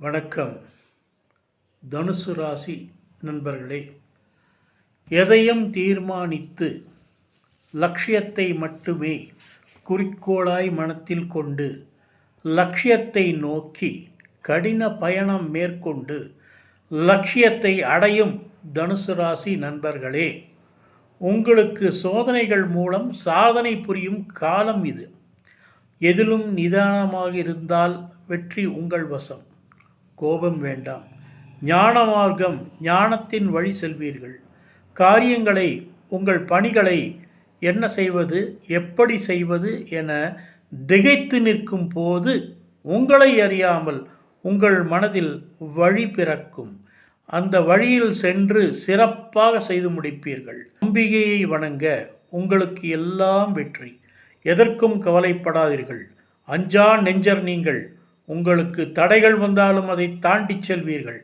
வணக்கம். தனுசு ராசி நண்பர்களே, எதையும் தீர்மானித்து லட்சியத்தை மட்டுமே குறிக்கோளாய் மனத்தில் கொண்டு லட்சியத்தை நோக்கி கடின பயணம் மேற்கொண்டு லட்சியத்தை அடையும் தனுசு ராசி நண்பர்களே, உங்களுக்கு சோதனைகள் மூலம் சாதனை புரியும் காலம் இது. எதிலும் நிதானமாக இருந்தால் வெற்றி உங்கள் வசம். கோபம் வேண்டாம். ஞான மார்க்கம், ஞானத்தின் வழி செல்வீர்கள். காரியங்களை, உங்கள் பணிகளை என்ன செய்வது, எப்படி செய்வது என திகைத்து நிற்கும் போது உங்களை அறியாமல் உங்கள் மனதில் வழி பிறக்கும். அந்த வழியில் சென்று சிறப்பாக செய்து முடிப்பீர்கள். அம்பிகையை வணங்க உங்களுக்கு எல்லாம் வெற்றி. எதற்கும் கவலைப்படாதீர்கள். அஞ்சா நெஞ்சர் நீங்கள். உங்களுக்கு தடைகள் வந்தாலும் அதை தாண்டி செல்வீர்கள்.